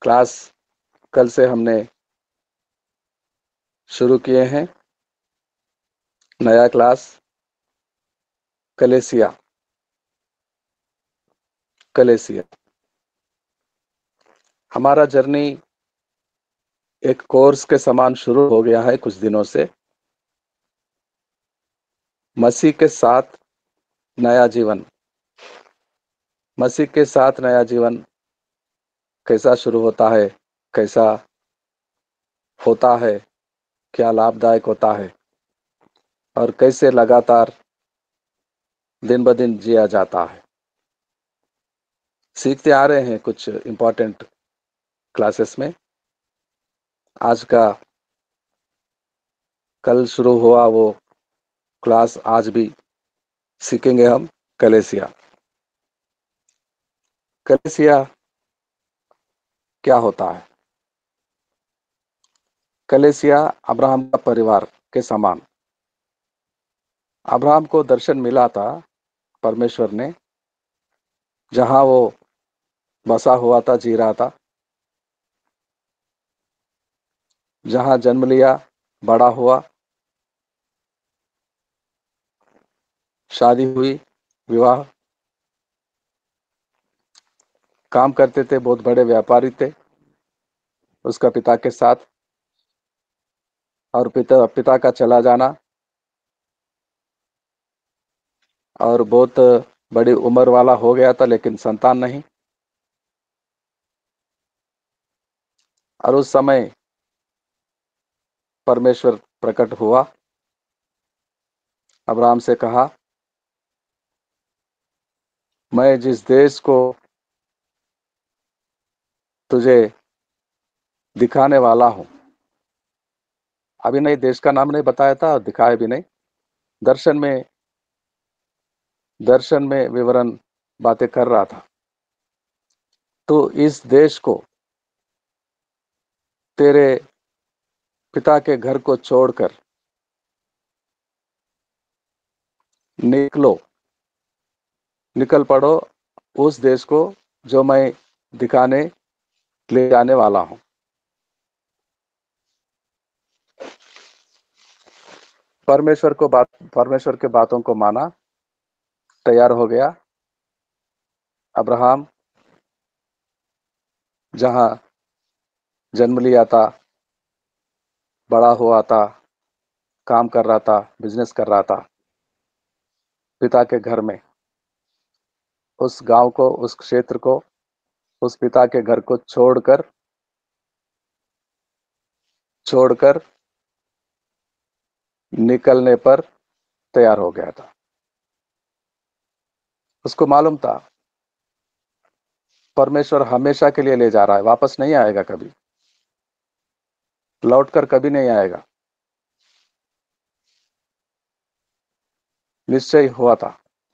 Class कल से हमने शुरू किए हैं। नया क्लास कलेसिया। कलेसिया हमारा जर्नी एक कोर्स के समान शुरू हो गया है कुछ दिनों से। मसीह के साथ नया जीवन। मसीह के साथ नया जीवन कैसा शुरू होता है, कैसा होता है, क्या लाभदायक होता है और कैसे लगातार दिन ब दिन जिया जाता है, सीखते आ रहे हैं कुछ इम्पोर्टेंट क्लासेस में। आज का कल शुरू हुआ वो क्लास आज भी सीखेंगे हम। कलेसिया। कलेसिया क्या होता है? कलेसिया अब्राहम का परिवार के समान। अब्राहम को दर्शन मिला था परमेश्वर ने, जहां वो बसा हुआ था, जी रहा था, जहां जन्म लिया, बड़ा हुआ, शादी हुई, विवाह, काम करते थे, बहुत बड़े व्यापारी थे उसका पिता के साथ। और पिता का चला जाना और बहुत बड़ी उम्र वाला हो गया था, लेकिन संतान नहीं। और उस समय परमेश्वर प्रकट हुआ, अब्राहम से कहा, मैं जिस देश को तुझे दिखाने वाला हूं। अभी नहीं, देश का नाम नहीं बताया था और दिखाया भी नहीं। दर्शन में विवरण बातें कर रहा था। तो इस देश को, तेरे पिता के घर को छोड़कर निकल पड़ो उस देश को जो मैं दिखाने ले जाने वाला हूं। परमेश्वर के बातों को माना, तैयार हो गया। अब्राहम जहां जन्म लिया था, बड़ा हुआ था, काम कर रहा था, बिजनेस कर रहा था, पिता के घर में, उस गांव को, उस क्षेत्र को, उस पिता के घर को छोड़कर निकलने पर तैयार हो गया था। उसको मालूम था परमेश्वर हमेशा के लिए ले जा रहा है, वापस नहीं आएगा, कभी लौटकर कभी नहीं आएगा। निश्चय हुआ था,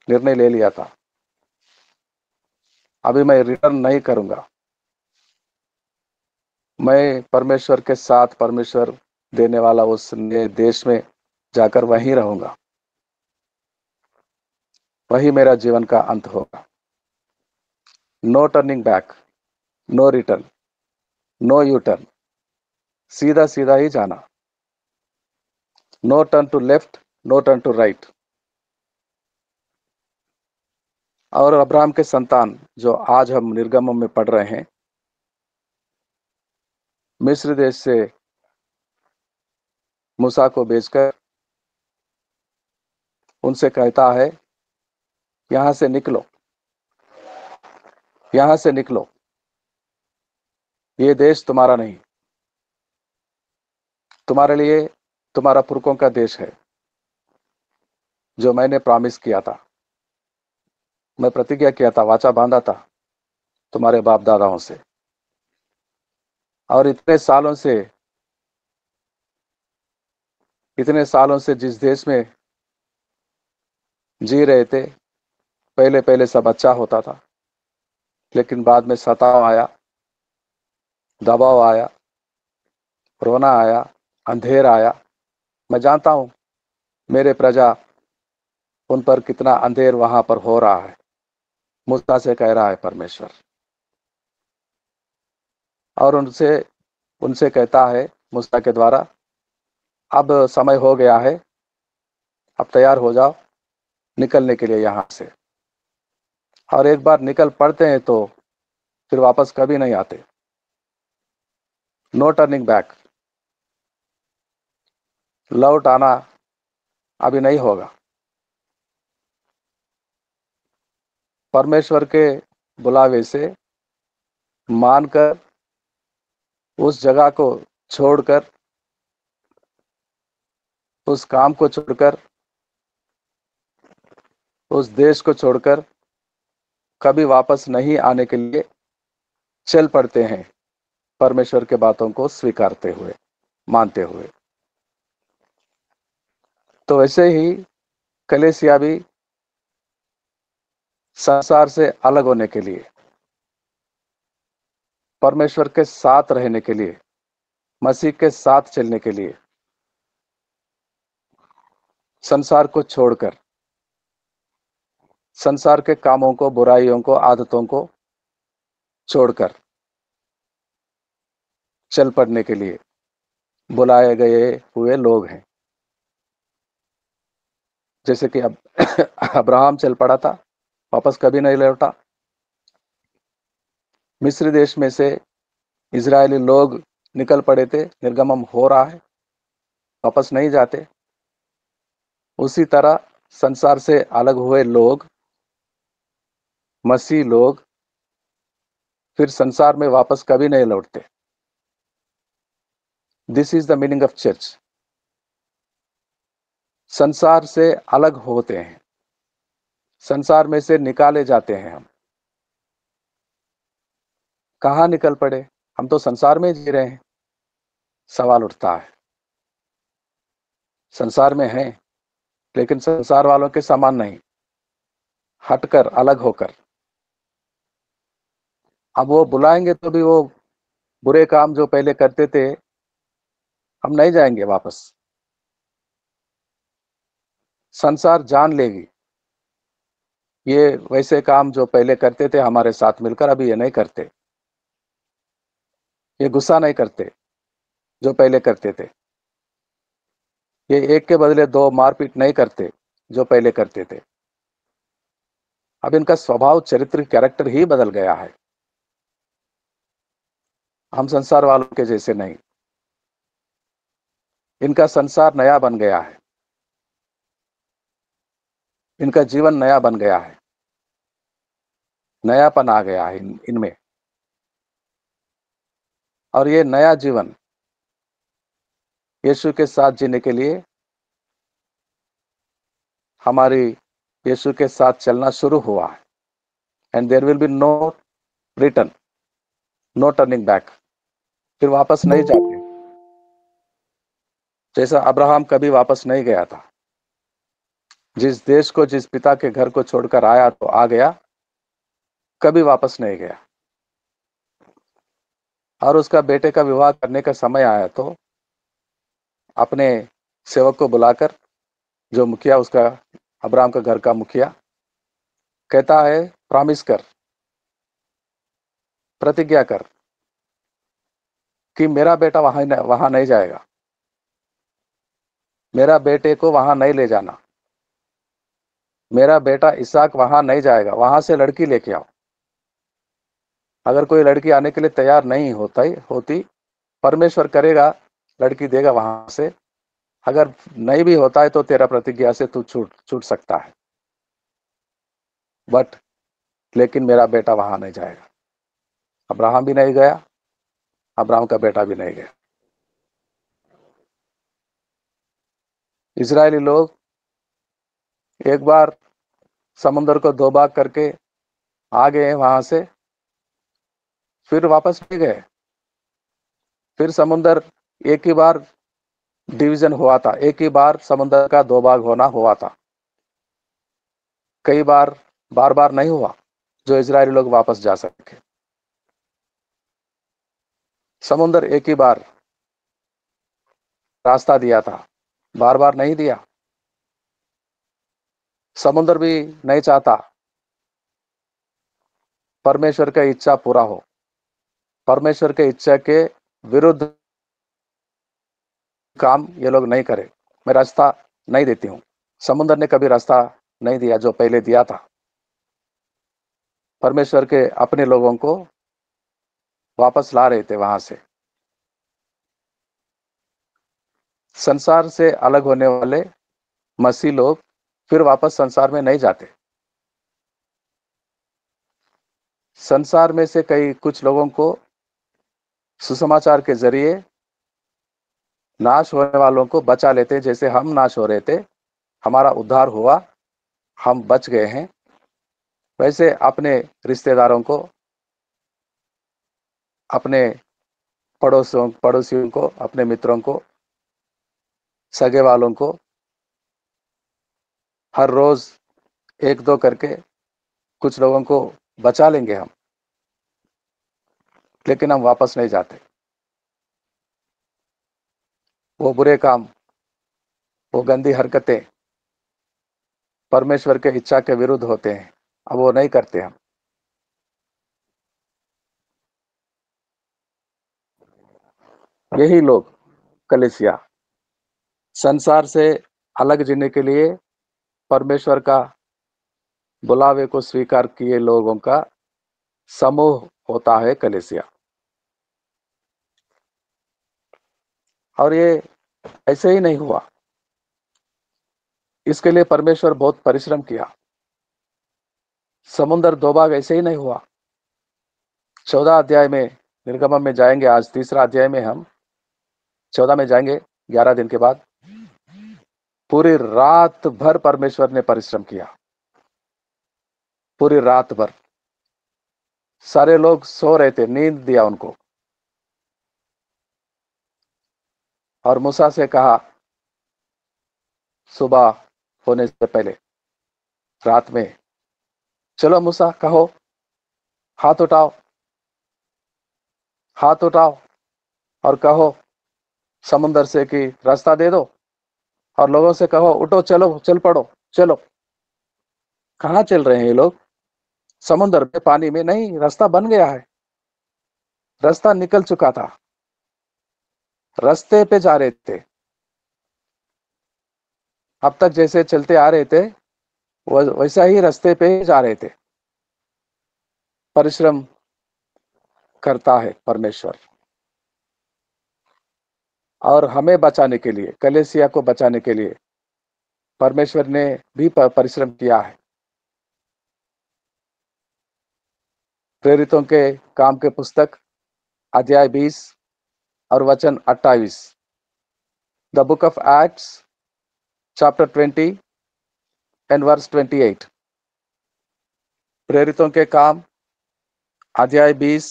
निर्णय ले लिया था, अभी मैं रिटर्न नहीं करूंगा। मैं परमेश्वर के साथ, परमेश्वर देने वाला उस नए देश में जाकर वहीं रहूंगा। वही मेरा जीवन का अंत होगा। No turning back, no return, no U turn, सीधा सीधा ही जाना। No turn to left, no turn to right. और अब्राहम के संतान जो आज हम निर्गमन में पढ़ रहे हैं, मिस्र देश से मूसा को भेजकर उनसे कहता है, यहां से निकलो, यहां से निकलो, ये देश तुम्हारा नहीं, तुम्हारे लिए, तुम्हारा पुरखों का देश है, जो मैंने प्रॉमिस किया था, मैं प्रतिज्ञा किया था, वाचा बांधा था तुम्हारे बाप दादाओं से। और इतने सालों से जिस देश में जी रहे थे, पहले पहले सब अच्छा होता था, लेकिन बाद में सताव आया, दबाव आया, रोना आया, अंधेर आया। मैं जानता हूं मेरे प्रजा, उन पर कितना अंधेर वहां पर हो रहा है। मूसा से कह रहा है परमेश्वर, और उनसे उनसे कहता है मूसा के द्वारा, अब समय हो गया है, अब तैयार हो जाओ निकलने के लिए यहाँ से। और एक बार निकल पड़ते हैं तो फिर वापस कभी नहीं आते। नो टर्निंग बैक, लौट आना अभी नहीं होगा। परमेश्वर के बुलावे से मानकर उस जगह को छोड़कर, उस काम को छोड़कर, उस देश को छोड़कर कभी वापस नहीं आने के लिए चल पड़ते हैं, परमेश्वर के बातों को स्वीकारते हुए, मानते हुए। तो वैसे ही कलीसिया भी संसार से अलग होने के लिए, परमेश्वर के साथ रहने के लिए, मसीह के साथ चलने के लिए संसार को छोड़कर, संसार के कामों को, बुराइयों को, आदतों को छोड़कर चल पड़ने के लिए बुलाए गए हुए लोग हैं। जैसे कि अब अब्राहम चल पड़ा था, वापस कभी नहीं लौटा। मिस्र देश में से इजरायली लोग निकल पड़े थे, निर्गमन हो रहा है, वापस नहीं जाते। उसी तरह संसार से अलग हुए लोग, मसीह लोग, फिर संसार में वापस कभी नहीं लौटते। This is the meaning of church. संसार से अलग होते हैं, संसार में से निकाले जाते हैं। हम कहाँ निकल पड़े? हम तो संसार में जी रहे हैं। सवाल उठता है, संसार में हैं लेकिन संसार वालों के समान नहीं, हटकर, अलग होकर। अब वो बुलाएंगे तो भी वो बुरे काम जो पहले करते थे, हम नहीं जाएंगे वापस। संसार जान लेगी ये वैसे काम जो पहले करते थे हमारे साथ मिलकर, अभी ये नहीं करते। ये गुस्सा नहीं करते जो पहले करते थे। ये एक के बदले दो मारपीट नहीं करते जो पहले करते थे। अब इनका स्वभाव, चरित्र, कैरेक्टर ही बदल गया है। हम संसार वालों के जैसे नहीं। इनका संसार नया बन गया है, इनका जीवन नया बन गया है, नयापन आ गया है इनमें। और ये नया जीवन यीशु के साथ जीने के लिए हमारी यीशु के साथ चलना शुरू हुआ है। And there will be no return, no turning back. फिर वापस नहीं जाते। जैसा अब्राहम कभी वापस नहीं गया था, जिस देश को, जिस पिता के घर को छोड़कर आया तो आ गया, कभी वापस नहीं गया। और उसका बेटे का विवाह करने का समय आया तो अपने सेवक को बुलाकर, जो मुखिया उसका, अब्राहम का घर का मुखिया, कहता है प्रॉमिस कर, प्रतिज्ञा कर कि मेरा बेटा वहां नहीं जाएगा, मेरा बेटे को वहां नहीं ले जाना, मेरा बेटा इसहाक वहां नहीं जाएगा, वहां से लड़की लेके आओ। अगर कोई लड़की आने के लिए तैयार नहीं होती, परमेश्वर करेगा, लड़की देगा वहां से। अगर नहीं भी होता है तो तेरा प्रतिज्ञा से तू छूट छूट सकता है, बट लेकिन मेरा बेटा वहां नहीं जाएगा। अब्राहम भी नहीं गया, अब्राहम का बेटा भी नहीं गया। इजरायली लोग एक बार समुद्र को दो भाग करके आ गए वहां से, फिर वापस नहीं गए। फिर समुद्र एक ही बार डिवीजन हुआ था, एक ही बार समुद्र का दो भाग होना हुआ था। कई बार, बार बार नहीं हुआ जो इजरायली लोग वापस जा सके। समुद्र एक ही बार रास्ता दिया था, बार बार नहीं दिया। समुद्र भी नहीं चाहता परमेश्वर का इच्छा पूरा हो। परमेश्वर के इच्छा के विरुद्ध काम ये लोग नहीं करे। मैं रास्ता नहीं देती हूँ। समुद्र ने कभी रास्ता नहीं दिया जो पहले दिया था। परमेश्वर के अपने लोगों को वापस ला रहे थे वहां से। संसार से अलग होने वाले मसीह लोग फिर वापस संसार में नहीं जाते। संसार में से कई कुछ लोगों को सुसमाचार के जरिए नाश होने वालों को बचा लेते, जैसे हम नाश हो रहे थे, हमारा उद्धार हुआ, हम बच गए हैं। वैसे अपने रिश्तेदारों को, अपने पड़ोसियों को, अपने मित्रों को, सगे वालों को हर रोज एक दो करके कुछ लोगों को बचा लेंगे हम, लेकिन हम वापस नहीं जाते। वो बुरे काम, वो गंदी हरकतें परमेश्वर के इच्छा के विरुद्ध होते हैं, अब वो नहीं करते हम। यही लोग कलीसिया संसार से अलग जीने के लिए परमेश्वर का बुलावे को स्वीकार किए लोगों का समूह होता है कलीसिया। और ये ऐसे ही नहीं हुआ, इसके लिए परमेश्वर बहुत परिश्रम किया। समुद्र दो भाग ऐसे ही नहीं हुआ। 14 अध्याय में, निर्गमन में जाएंगे, आज तीसरा अध्याय में हम 14 में जाएंगे 11 दिन के बाद। पूरी रात भर परमेश्वर ने परिश्रम किया, पूरी रात भर। सारे लोग सो रहे थे, नींद दिया उनको, और मूसा से कहा सुबह होने से पहले रात में, चलो मूसा कहो, हाथ उठाओ, हाथ उठाओ और कहो समुद्र से कि रास्ता दे दो, और लोगों से कहो उठो, चलो, चल पड़ो, चलो। कहाँ चल रहे हैं ये लोग? समुद्र में, पानी में नहीं, रास्ता बन गया है, रास्ता निकल चुका था, रास्ते पे जा रहे थे। अब तक जैसे चलते आ रहे थे वैसा ही रास्ते पे जा रहे थे। परिश्रम करता है परमेश्वर, और हमें बचाने के लिए, कलीसिया को बचाने के लिए परमेश्वर ने भी परिश्रम किया है। प्रेरितों के काम के पुस्तक अध्याय 20 और वचन 28, the book of Acts chapter 20 and verse 28। प्रेरितों के काम अध्याय 20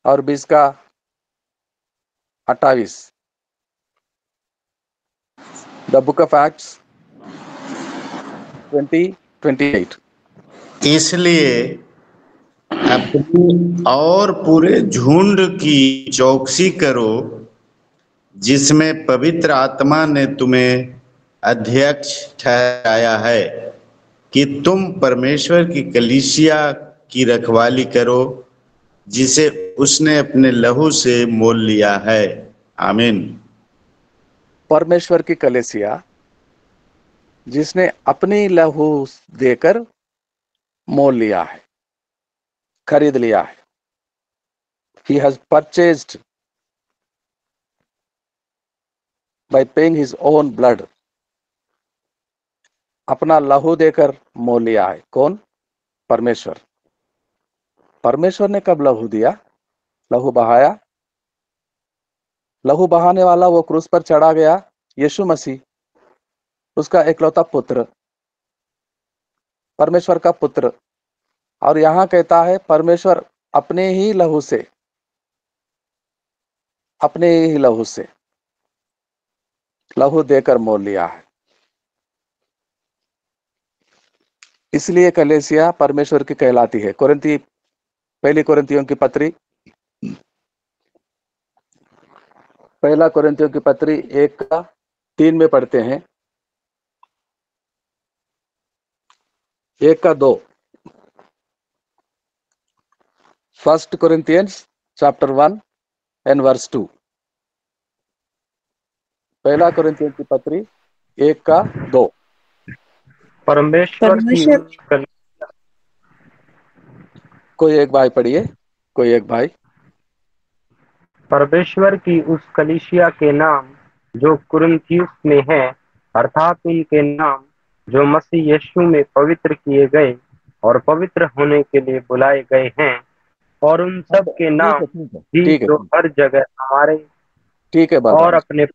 और 20 का 28, द बुक ऑफ एक्ट्स 20:28। इसलिए अपनी और पूरे झुंड की चौकसी करो, जिसमें पवित्र आत्मा ने तुम्हें अध्यक्ष ठहराया है, कि तुम परमेश्वर की कलीसिया की रखवाली करो, जिसे उसने अपने लहू से मोल लिया है। आमीन। परमेश्वर की कलीसिया जिसने अपनी लहू देकर मोल लिया है, खरीद लिया है। He has purchased by paying his own blood. अपना लहू देकर मोल लिया है। कौन? परमेश्वर। परमेश्वर ने कब लहू दिया, लहू बहाया? लहू बहाने वाला वो क्रूस पर चढ़ा गया, यीशु मसीह, उसका एकलौता पुत्र, परमेश्वर का पुत्र। और यहां कहता है परमेश्वर अपने ही लहू से, अपने ही लहू से लहू देकर मोल लिया है। इसलिए कलीसिया परमेश्वर की कहलाती है। पहली कुरिन्थियों की पत्री, पहला कुरिन्थियों की पत्री 1:3 में पढ़ते हैं, 1:2। First Corinthians chapter 1 and verse 2। पहला कुरिन्थियों की पत्री 1:2। परमेश्वर की परमेश्वर उस कल कोई एक भाई पढ़िए, कोई एक भाई। परमेश्वर की उस कलीसिया के नाम जो कुरिन्थियुस में है, अर्थात उनके नाम जो मसीह यीशु में पवित्र किए गए और पवित्र होने के लिए बुलाए गए हैं, और उन सब के नाम भी ठीक है, जो हर जगह हमारे ठीक है और बलराम, अपने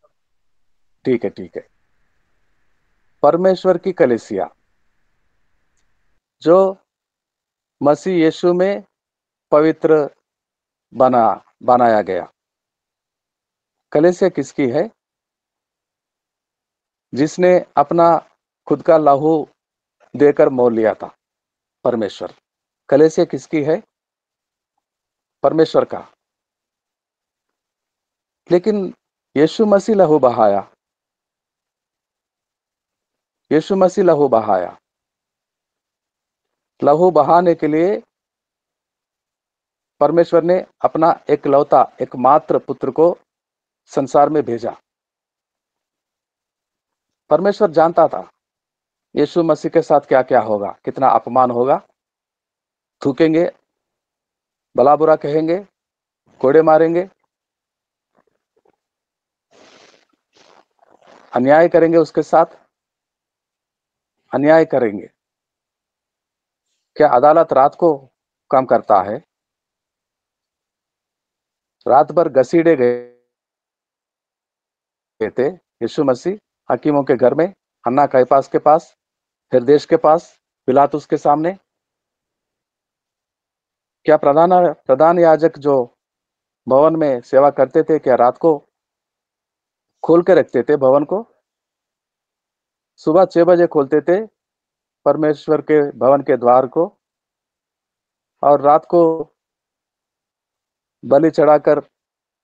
ठीक है, ठीक है। परमेश्वर की कलीसिया जो मसीह यीशु में पवित्र बनाया गया। कलीसिया किसकी है? जिसने अपना खुद का लहू देकर मोल लिया था, परमेश्वर। कलीसिया किसकी है? परमेश्वर का। लेकिन यीशु मसीह लहू बहाया, यीशु मसीह लहू बहाया। लहू बहाने के लिए परमेश्वर ने अपना एकलौता एकमात्र पुत्र को संसार में भेजा। परमेश्वर जानता था यीशु मसीह के साथ क्या क्या होगा, कितना अपमान होगा। थूकेंगे, भला बुरा कहेंगे, कोड़े मारेंगे, अन्याय करेंगे, उसके साथ अन्याय करेंगे। क्या अदालत रात को काम करता है? रात भर घसीड़े गए थे यीशु मसीह हकीमों के घर में, हन्ना कैफास के पास, हेरोदेस के पास, पिलातुस के सामने। क्या प्रधान याजक जो भवन में सेवा करते थे, क्या रात को खोल के रखते थे भवन को? सुबह 6 बजे खोलते थे परमेश्वर के भवन के द्वार को, और रात को बलि चढ़ाकर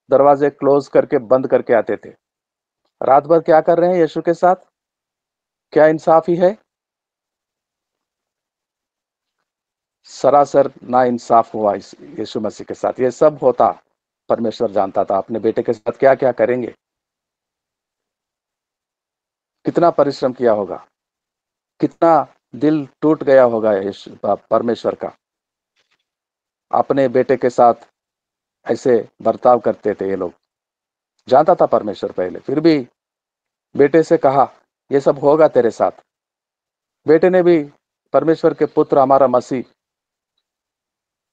दरवाजे क्लोज करके बंद करके आते थे। रात भर क्या कर रहे हैं यीशु के साथ? क्या इंसाफी है? सरासर ना इंसाफ हुआ यीशु मसीह के साथ। ये सब होता, परमेश्वर जानता था अपने बेटे के साथ क्या क्या करेंगे। कितना परिश्रम किया होगा, कितना दिल टूट गया होगा परमेश्वर का। अपने बेटे के साथ ऐसे बर्ताव करते थे ये लोग। जानता था परमेश्वर पहले, फिर भी बेटे से कहा ये सब होगा तेरे साथ। बेटे ने भी परमेश्वर के पुत्र हमारा मसीह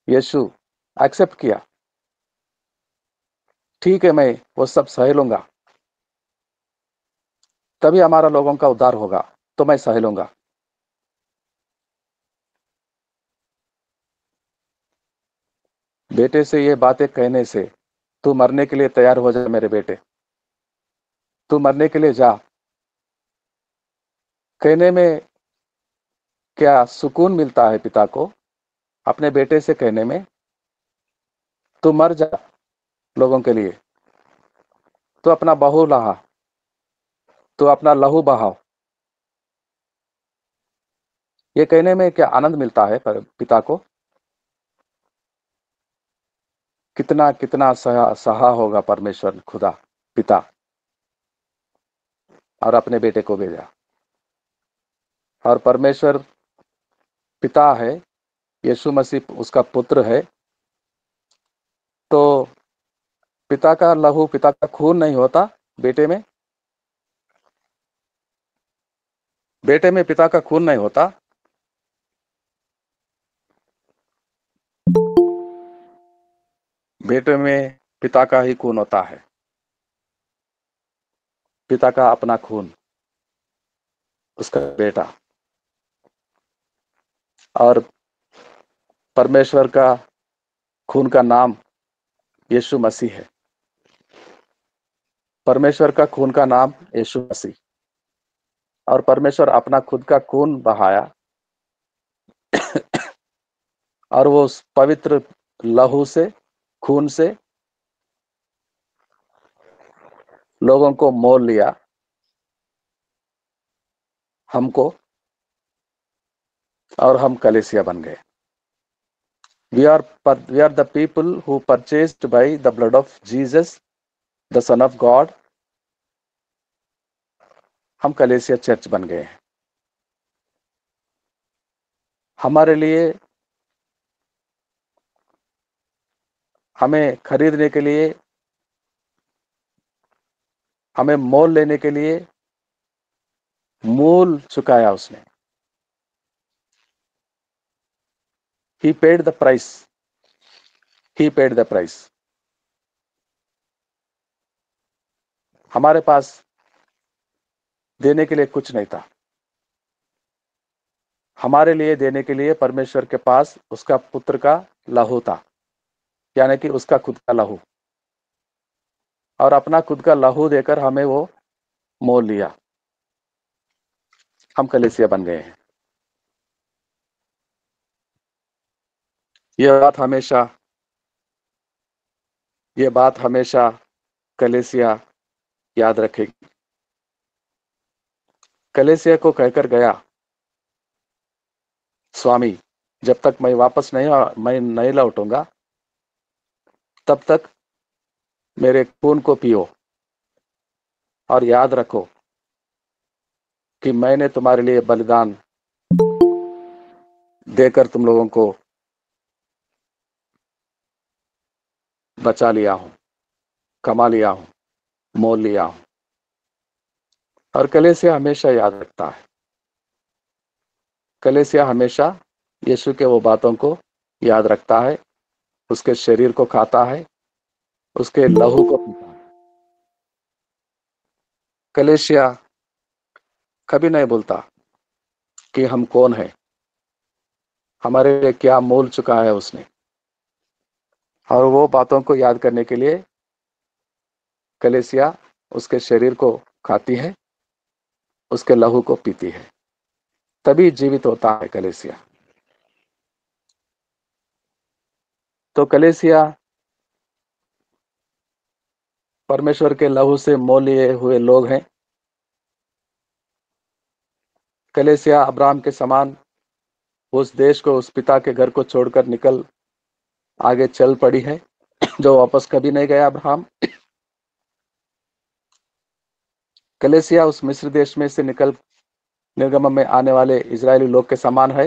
यीशु एक्सेप्ट किया। ठीक है, मैं वो सब सह लूंगा, तभी हमारा लोगों का उद्धार होगा, तो मैं सह लूंगा। बेटे से ये बातें कहने से, तू मरने के लिए तैयार हो जा मेरे बेटे, तू मरने के लिए जा, कहने में क्या सुकून मिलता है पिता को अपने बेटे से कहने में? तू मर जा लोगों के लिए, तू अपना बहू लहा, तू अपना लहू बहाओ। ये कहने में क्या आनंद मिलता है पिता को? कितना कितना सहा होगा परमेश्वर खुदा पिता, और अपने बेटे को भेजा। और परमेश्वर पिता है, यीशु मसीह उसका पुत्र है, तो पिता का लहू, पिता का खून नहीं होता बेटे में? बेटे में पिता का खून नहीं होता? बेटे में पिता का ही खून होता है, पिता का अपना खून, उसका बेटा। और परमेश्वर का खून का नाम यीशु मसीह है। परमेश्वर का खून का नाम यीशु मसीह। और परमेश्वर अपना खुद का खून बहाया, और वो उस पवित्र लहू से, खून से लोगों को मोल लिया, हमको, और हम कलीसिया बन गए। We are the people who purchased by the blood of Jesus, the Son of God. हम कलीसिया चर्च बन गए हैं। हमारे लिए, हमें खरीदने के लिए, हमें मोल लेने के लिए मूल चुकाया उसने। He paid the price. He paid the price. हमारे पास देने के लिए कुछ नहीं था। हमारे लिए देने के लिए परमेश्वर के पास उसका पुत्र का लहू था, यानी कि उसका खुद का लहू, और अपना खुद का लहू देकर हमें वो मोल लिया। हम कलीसिया बन गए हैं। ये बात हमेशा कलीसिया याद रखेगी। कलीसिया को कहकर गया, स्वामी जब तक मैं नहीं लौटूंगा तब तक मेरे खून को पियो, और याद रखो कि मैंने तुम्हारे लिए बलिदान देकर तुम लोगों को बचा लिया हूं, कमा लिया हूं, मोल लिया हूं। और कलीसिया हमेशा याद रखता है। कलीसिया हमेशा यीशु के वो बातों को याद रखता है, उसके शरीर को खाता है, उसके लहू को पीता है। कलीसिया कभी नहीं बोलता कि हम कौन हैं, हमारे लिए क्या मोल चुका है उसने। और वो बातों को याद करने के लिए कलीसिया उसके शरीर को खाती है, उसके लहू को पीती है, तभी जीवित होता है कलीसिया। तो कलीसिया परमेश्वर के लहू से मोल लिए हुए लोग हैं। कलीसिया अब्राहम के समान उस देश को, उस पिता के घर को छोड़कर निकल आगे चल पड़ी है, जो वापस कभी नहीं गया अब्राहम। कलीसिया उस मिस्र देश में से निकल निर्गम में आने वाले इजरायली लोग के समान है।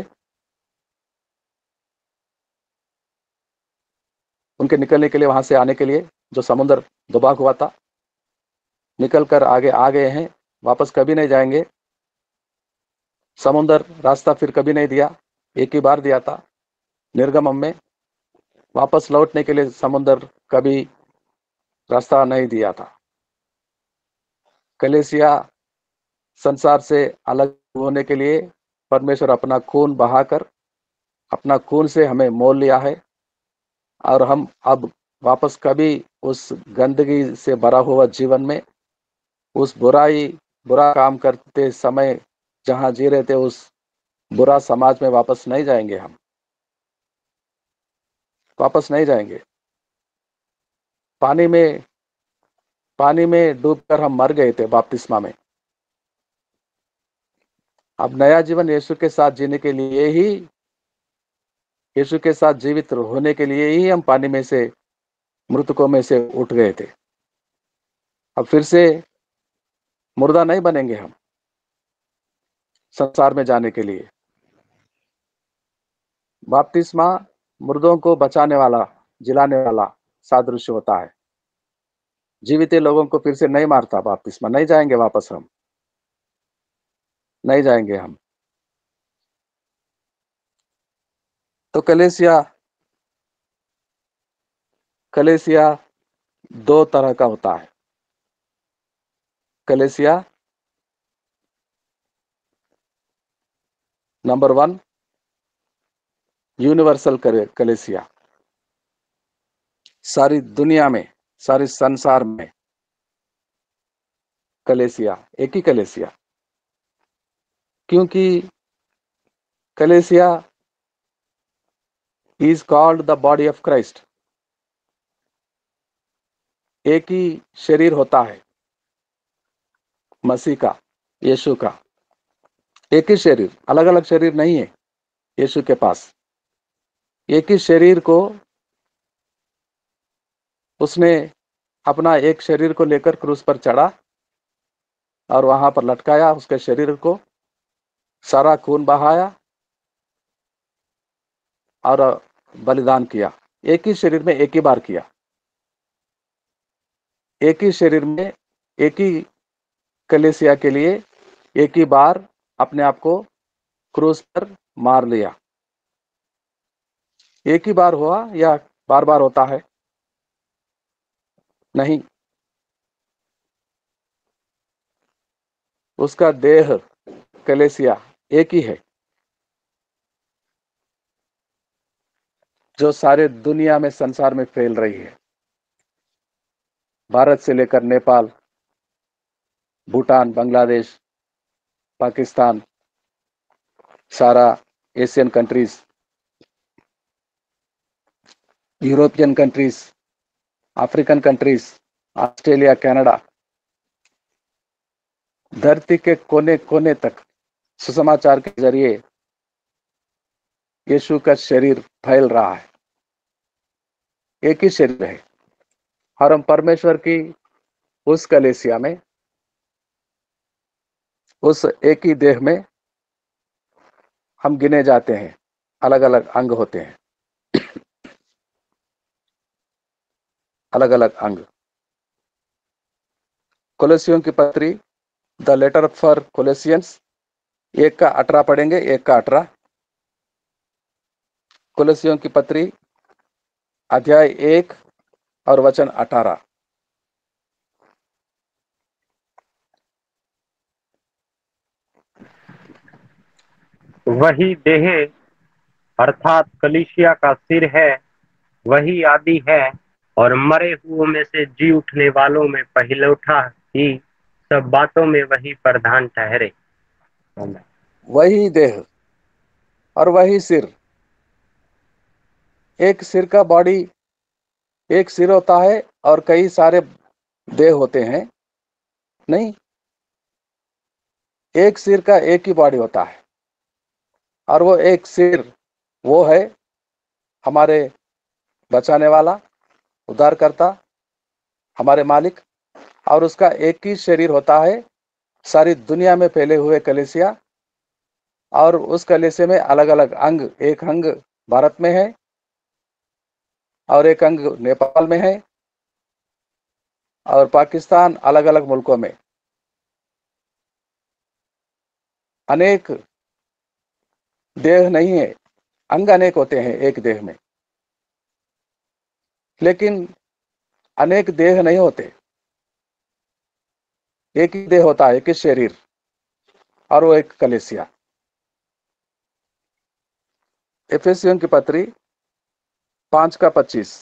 उनके निकलने के लिए, वहां से आने के लिए जो समुद्र दुबाक हुआ था, निकल कर आगे आ गए हैं, वापस कभी नहीं जाएंगे। समुद्र रास्ता फिर कभी नहीं दिया, एक ही बार दिया था निर्गमम में। वापस लौटने के लिए समुद्र कभी रास्ता नहीं दिया था। कलीसिया संसार से अलग होने के लिए परमेश्वर अपना खून बहाकर, अपना खून से हमें मोल लिया है, और हम अब वापस कभी उस गंदगी से भरा हुआ जीवन में, उस बुरा काम करते समय जहां जी रहे थे, उस बुरा समाज में वापस नहीं जाएंगे। हम वापस नहीं जाएंगे। पानी में डूबकर हम मर गए थे बपतिस्मा में। अब नया जीवन यीशु के साथ जीने के लिए ही, यीशु के साथ जीवित होने के लिए ही हम पानी में से, मृतकों में से उठ गए थे। अब फिर से मुर्दा नहीं बनेंगे हम संसार में जाने के लिए। बपतिस्मा मुर्दों को बचाने वाला, जिलाने वाला सादृश्य होता है। जीवित लोगों को फिर से नहीं मारता बपतिस्मा। नहीं जाएंगे वापस, हम नहीं जाएंगे हम। तो कलीसिया दो तरह का होता है। कलीसिया नंबर 1, यूनिवर्सल कलीसिया, सारी दुनिया में, सारे संसार में कलीसिया, एक ही कलीसिया। क्योंकि कलीसिया is called the body of Christ. एक ही शरीर होता है मसीह का, यीशु का। एक ही शरीर, अलग अलग शरीर नहीं है यीशु के पास। एक ही शरीर को उसने अपना एक शरीर को लेकर क्रूस पर चढ़ा और वहां पर लटकाया उसके शरीर को, सारा खून बहाया और बलिदान किया। एक ही शरीर में एक ही बार किया, एक ही शरीर में एक ही कलीसिया के लिए एक ही बार अपने आप को क्रूस पर मार लिया। एक ही बार हुआ या बार बार होता है? नहीं, उसका देह कलीसिया एक ही है जो सारे दुनिया में, संसार में फैल रही है। भारत से लेकर नेपाल, भूटान, बांग्लादेश, पाकिस्तान, सारा Asian countries, European countries, African countries, Australia, Canada, धरती के कोने कोने तक सुसमाचार के जरिए यीशु का शरीर फैल रहा है। एक ही शरीर है और हम परमेश्वर की उस कलीसिया में, उस एक ही देह में हम गिने जाते हैं। अलग अलग अंग होते हैं, अलग अलग अंग। कोलोसियों की पत्री, द लेटर फॉर कोलोसियंस, 1:18 पढ़ेंगे, 1:18। कोलोसियों की पत्री अध्याय 1 और वचन 18। वही देह अर्थात कलीसिया का सिर है, वही आदि है और मरे हुओं में से जी उठने वालों में पहिलौठा ही सब बातों में वही प्रधान ठहरे। वही देह और वही सिर। एक सिर का बॉडी, एक सिर होता है और कई सारे देह होते हैं? नहीं, एक सिर का एक ही बॉडी होता है और वो एक सिर वो है हमारे बचाने वाला, उद्धारकर्ता, हमारे मालिक। और उसका एक ही शरीर होता है सारी दुनिया में फैले हुए कलीसिया। और उस कलीसिया में अलग अलग अंग, एक अंग भारत में है और एक अंग नेपाल में है और पाकिस्तान, अलग अलग मुल्कों में अनेक देह नहीं है, अंग अनेक होते हैं एक देह में, लेकिन अनेक देह नहीं होते। एक ही देह होता है, एक ही शरीर, और वो एक कलीसिया। एफेसियों की पत्री 5:25।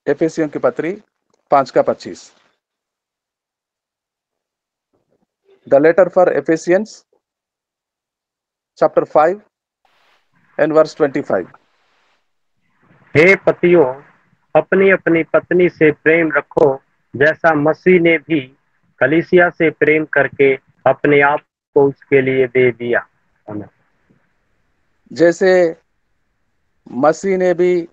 एफेसियों की पत्री 5:25। The letter for Ephesians chapter 5 and verse 25। हे पतियों, अपनी अपनी पत्नी से प्रेम रखो, जैसा मसीह ने भी कलीसिया से प्रेम करके अपने आप को उसके लिए दे दिया। आमीन। जैसे मसीह ने भी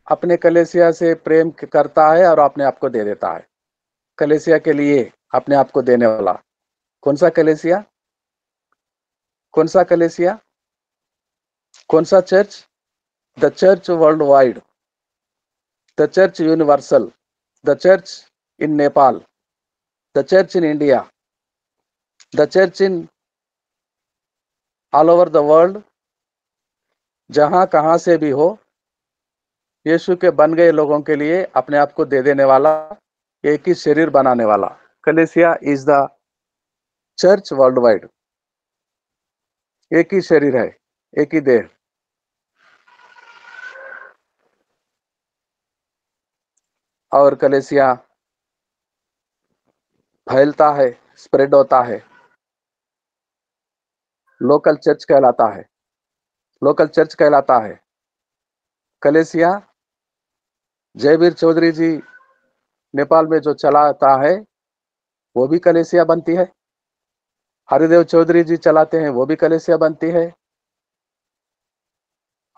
अपने कलीसिया से प्रेम करता है और अपने आप को दे देता है। कलीसिया के लिए अपने आप को देने वाला कौन सा कलीसिया? कौन सा कलीसिया? कौन सा church? The church world wide, the church universal, the church in Nepal, the church in India, the church in all over the world. जहां कहां से भी हो, यीशु के बन गए लोगों के लिए अपने आप को दे देने वाला, एक ही शरीर बनाने वाला कलीसिया is the church world wide. एक ही शरीर है, एक ही देह। और कलीसिया फैलता है, स्प्रेड होता है, लोकल चर्च कहलाता है, लोकल चर्च कहलाता है। कलीसिया जयवीर चौधरी जी नेपाल में जो चलाता है वो भी कलीसिया बनती है। हरिदेव चौधरी जी चलाते हैं, वो भी कलीसिया बनती है।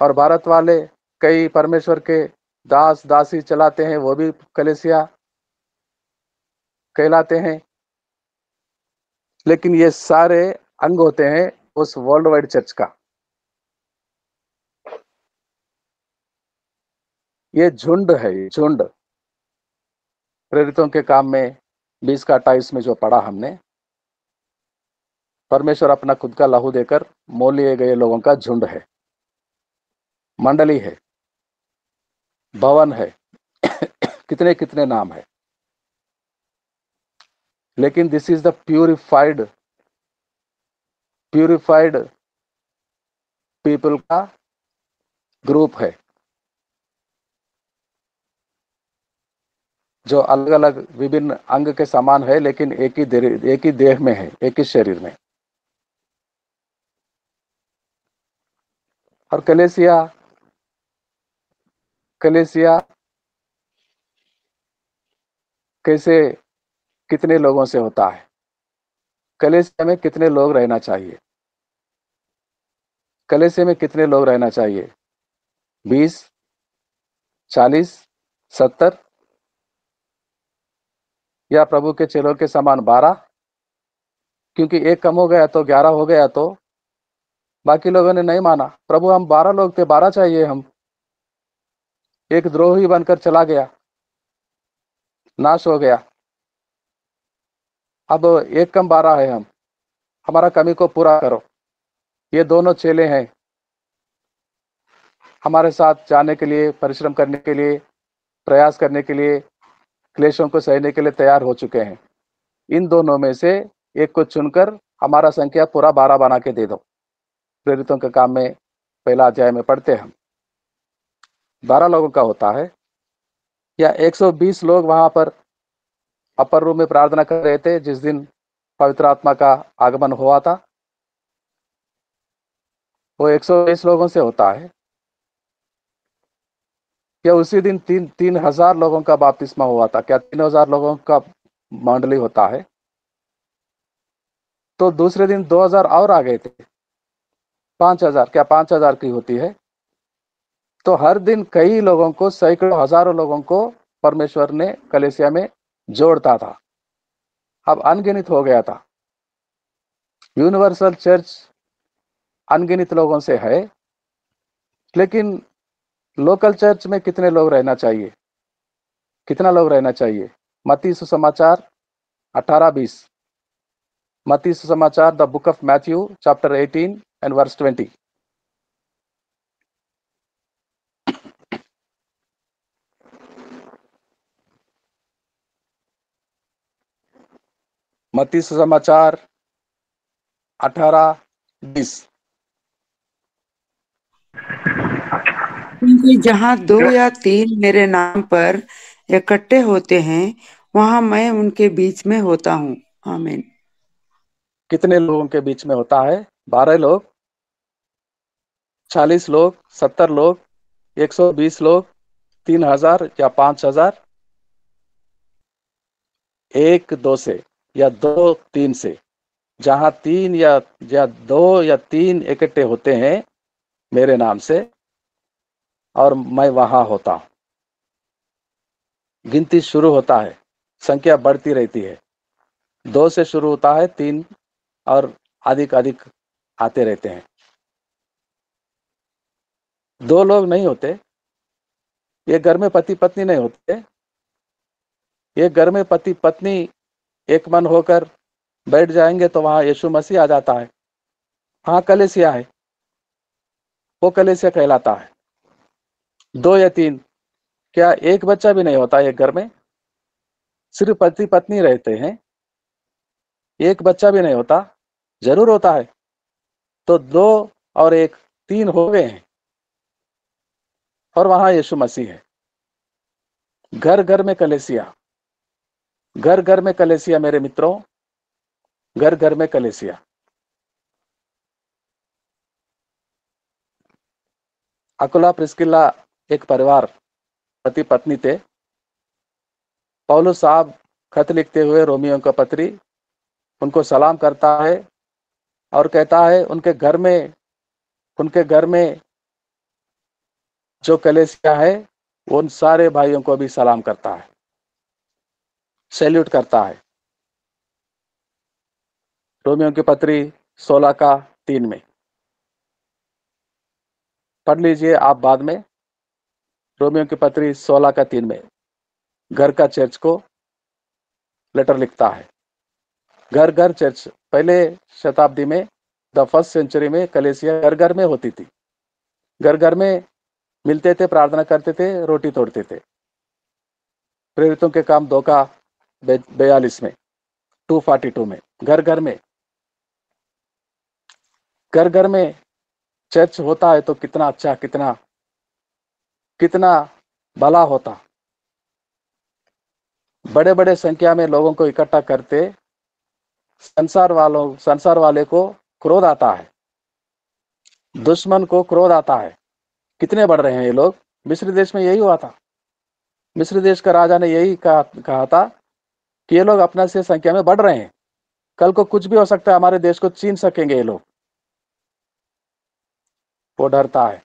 और भारत वाले कई परमेश्वर के दास दासी चलाते हैं, वो भी कलीसिया कहलाते हैं। लेकिन ये सारे अंग होते हैं उस वर्ल्ड वाइड चर्च का। ये झुंड है, ये झुंड। प्रेरितों के काम में 20 का 28 में जो पढ़ा हमने, परमेश्वर अपना खुद का लहू देकर मोल लिए गए लोगों का झुंड है, मंडली है, भवन है, कितने कितने नाम है। लेकिन this is the purified people का ग्रुप है, जो अलग अलग विभिन्न अंग के समान है, लेकिन एक ही देह में है, एक ही शरीर में। और कलीसिया कैसे, कितने लोगों से होता है? कलीसिया में कितने लोग रहना चाहिए? कलीसिया में कितने लोग रहना चाहिए? 20, 40, 70, या प्रभु के चेलों के समान 12? क्योंकि एक कम हो गया तो 11 हो गया, तो बाकी लोगों ने नहीं माना। प्रभु हम 12 लोग थे, 12 चाहिए हम। एक द्रोही बनकर चला गया, नाश हो गया। अब एक कम 12 है हम, हमारा कमी को पूरा करो। ये दोनों चेले हैं, हमारे साथ जाने के लिए, परिश्रम करने के लिए, प्रयास करने के लिए, क्लेशों को सहने के लिए तैयार हो चुके हैं। इन दोनों में से एक को चुनकर हमारा संख्या पूरा 12 बना के दे दो। प्रेरितों के काम में 1 अध्याय में पढ़ते हैं हम, 12 लोगों का होता है। या 120 लोग वहां पर अपर रूम में प्रार्थना कर रहे थे जिस दिन पवित्र आत्मा का आगमन हुआ था, वो 120 लोगों से होता है। या उसी दिन 3,000 लोगों का बपतिस्मा हुआ था? क्या 3,000 लोगों का मंडली होता है? तो दूसरे दिन 2,000 और आ गए थे, 5,000। क्या 5,000 की होती है? तो हर दिन कई लोगों को, सैकड़ों हजारों लोगों को परमेश्वर ने कलीसिया में जोड़ता था। अब अनगिनत हो गया था। यूनिवर्सल चर्च अनगिनत लोगों से है, लेकिन लोकल चर्च में कितने लोग रहना चाहिए? कितना लोग रहना चाहिए? मत्ती सुसमाचार 18-20। मत्ती सुसमाचार, the book of Matthew, chapter 18 and verse 20। मत्ती सुसमाचार 18-20। क्योंकि जहाँ 2 या 3 मेरे नाम पर इकट्ठे होते हैं, वहाँ मैं उनके बीच में होता हूँ। आमीन। कितने लोगों के बीच में होता है? 12 लोग, 40 लोग, 70 लोग, 120 लोग, 3,000 या 5,000? 1-2 से या 2-3 से। जहां 3 या 2 या 3 इकट्ठे होते हैं मेरे नाम से, और मैं वहां होता हूं। गिनती शुरू होता है, संख्या बढ़ती रहती है। 2 से शुरू होता है, 3 और अधिक अधिक आते रहते हैं। 2 लोग नहीं होते, ये घर में पति पत्नी नहीं होते। ये घर में पति पत्नी एक मन होकर बैठ जाएंगे तो वहां यीशु मसीह आ जाता है। वहां कलीसिया है, वो कलीसिया कहलाता है। 2 या 3, क्या एक बच्चा भी नहीं होता एक घर में? सिर्फ पति पत्नी रहते हैं, एक बच्चा भी नहीं होता? जरूर होता है। तो 2 और 1, 3 हो गए हैं, और वहां यीशु मसीह है। घर घर में कलीसिया, घर घर में कलीसिया मेरे मित्रों, घर घर में कलीसिया। अकुला प्रिस्किल्ला एक परिवार, पति पत्नी थे। पौलुस साहब खत लिखते हुए रोमियो का पत्री उनको सलाम करता है और कहता है उनके घर में जो कलीसिया है उन सारे भाइयों को भी सलाम करता है, सैल्यूट करता है। रोमियो की पत्री 16:3 में पढ़ लीजिए आप बाद में। रोमियो की पत्री 16:3 में घर का चर्च को लेटर लिखता है। घर घर चर्च, पहले शताब्दी में, द फर्स्ट सेंचुरी में कलीसिया घर घर में होती थी। घर घर में मिलते थे, प्रार्थना करते थे, रोटी तोड़ते थे। प्रेरितों के काम 2:42 में, 2:42 में घर घर में, घर घर में चर्च होता है तो कितना अच्छा, कितना कितना भला होता। बड़े बड़े संख्या में लोगों को इकट्ठा करते, संसार वाले को क्रोध आता है, दुश्मन को क्रोध आता है, कितने बढ़ रहे हैं ये लोग। मिस्र देश में यही हुआ था। मिस्र देश का राजा ने यही कहा था कि ये लोग अपना से संख्या में बढ़ रहे हैं, कल को कुछ भी हो सकता है, हमारे देश को छीन सकेंगे ये लोग। वो डरता है।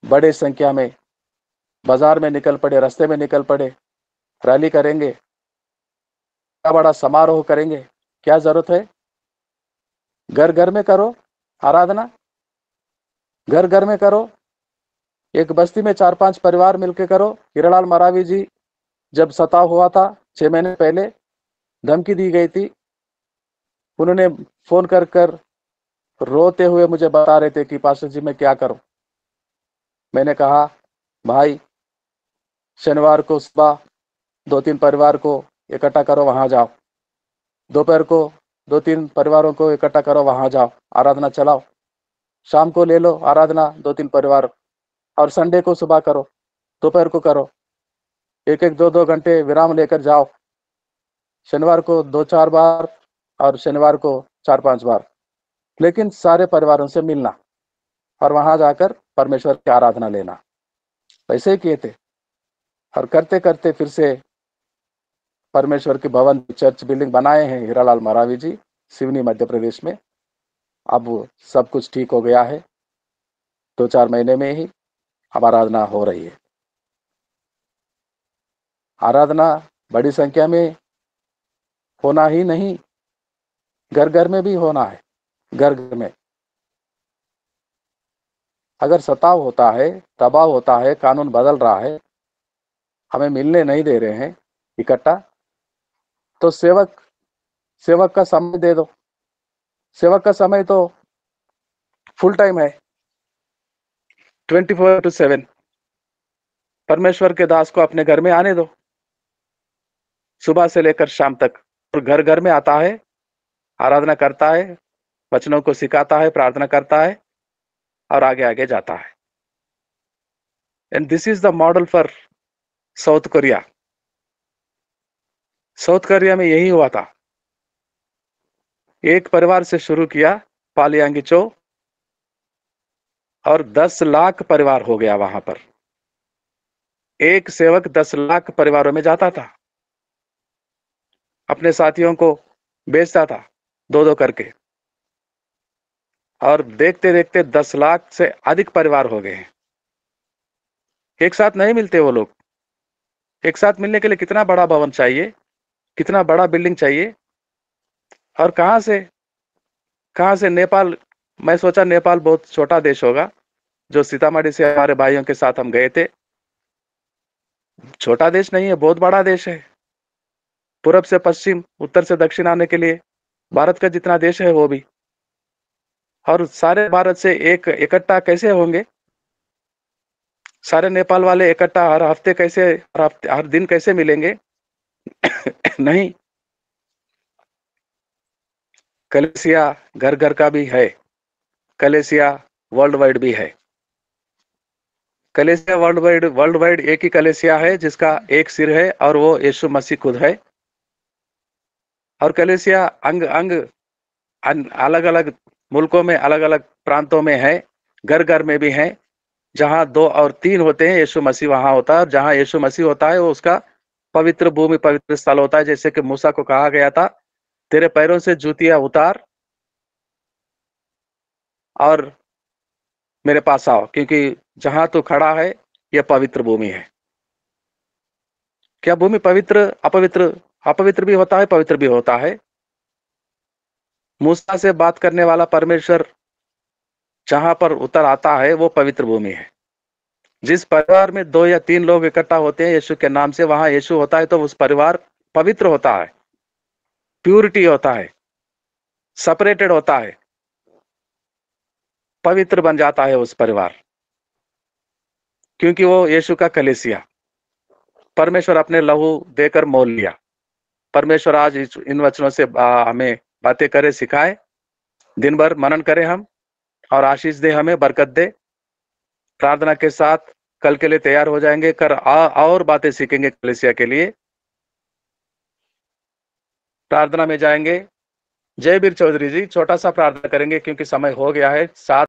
बड़े संख्या में बाजार में निकल पड़े, रास्ते में निकल पड़े, रैली करेंगे, बड़ा समारोह करेंगे। क्या जरूरत है? घर घर में करो आराधना, घर घर में करो। एक बस्ती में 4-5 परिवार मिलकर करो। हीरालाल मरावी जी जब सताव हुआ था 6 महीने पहले, धमकी दी गई थी, उन्होंने फोन कर कर रोते हुए मुझे बता रहे थे कि पास्टर जी मैं क्या करूं। मैंने कहा भाई शनिवार को सुबह 2-3 परिवार को इकट्ठा करो, वहां जाओ। दोपहर को 2-3 परिवारों को इकट्ठा करो, वहां जाओ, आराधना चलाओ। शाम को ले लो आराधना 2-3 परिवार, और संडे को सुबह करो, दोपहर को करो। 1-1, 2-2 घंटे विराम लेकर जाओ। शनिवार को 2-4 बार और शनिवार को 4-5 बार, लेकिन सारे परिवारों से मिलना और वहां जाकर परमेश्वर की आराधना लेना। वैसे ही किए थे और करते करते फिर से परमेश्वर के भवन चर्च बिल्डिंग बनाए हैं हीरालाल मरावी जी, सिवनी मध्य प्रदेश में। अब सब कुछ ठीक हो गया है, 2-4 महीने में ही अब आराधना हो रही है। आराधना बड़ी संख्या में होना ही नहीं, घर घर में भी होना है। घर घर में अगर सताव होता है, दबाव होता है, कानून बदल रहा है, हमें मिलने नहीं दे रहे हैं इकट्ठा, तो सेवक का समय दे दो। सेवक का समय तो फुल टाइम है, 24/7। परमेश्वर के दास को अपने घर में आने दो, सुबह से लेकर शाम तक। और घर घर में आता है, आराधना करता है, वचनों को सिखाता है, प्रार्थना करता है और आगे आगे जाता है। And this is the model for south Korea. South Korea में यही हुआ था। एक परिवार से शुरू किया, पालियांगिचो, और 10 लाख परिवार हो गया वहां पर। एक सेवक 10 लाख परिवारों में जाता था, अपने साथियों को बेचता था 2-2 करके, और देखते देखते 10 लाख से अधिक परिवार हो गए हैं। एक साथ नहीं मिलते वो लोग। एक साथ मिलने के लिए कितना बड़ा भवन चाहिए, कितना बड़ा बिल्डिंग चाहिए। और कहां से नेपाल। मैं सोचा नेपाल बहुत छोटा देश होगा, जो सीतामढ़ी से हमारे भाइयों के साथ हम गए थे। छोटा देश नहीं है, बहुत बड़ा देश है। पूरब से पश्चिम, उत्तर से दक्षिण आने के लिए भारत का जितना देश है वो भी। और सारे भारत से एक इकट्ठा कैसे होंगे? सारे नेपाल वाले इकट्ठा हर हफ्ते कैसे, हर दिन कैसे मिलेंगे? नहीं। कलेसिया घर घर का भी है, कलेसिया वर्ल्ड वाइड भी है। कलेसिया वर्ल्ड वाइड एक ही कलेसिया है जिसका एक सिर है और वो यीशु मसीह खुद है। और कलेसिया अंग अंग अलग अलग मुल्कों में, अलग अलग प्रांतों में है, घर घर में भी है। जहां 2 और 3 होते हैं यीशु मसीह वहां होता है, और जहां यीशु मसीह होता है वो उसका पवित्र भूमि, पवित्र स्थल होता है। जैसे कि मूसा को कहा गया था, तेरे पैरों से जूतियां उतार और मेरे पास आओ, क्योंकि जहां तू खड़ा है यह पवित्र भूमि है। क्या भूमि पवित्र अपवित्र अपवित्र भी होता है, पवित्र भी होता है? मूसा से बात करने वाला परमेश्वर जहां पर उतर आता है वो पवित्र भूमि है। जिस परिवार में 2 या 3 लोग इकट्ठा होते हैं यीशु के नाम से, वहां यीशु होता है तो उस परिवार पवित्र होता है, प्यूरिटी होता है, सेपरेटेड होता है, पवित्र बन जाता है उस परिवार, क्योंकि वो यीशु का कलीसिया परमेश्वर अपने लहू देकर मोल लिया। परमेश्वर आज इन वचनों से हमें बातें करे, सिखाए, दिन भर मनन करें हम, और आशीष दे, हमें बरकत दे। प्रार्थना के साथ कल के लिए तैयार हो जाएंगे, और बातें सीखेंगे कलीसिया के लिए। प्रार्थना में जाएंगे। जयवीर चौधरी जी छोटा सा प्रार्थना करेंगे क्योंकि समय हो गया है। 7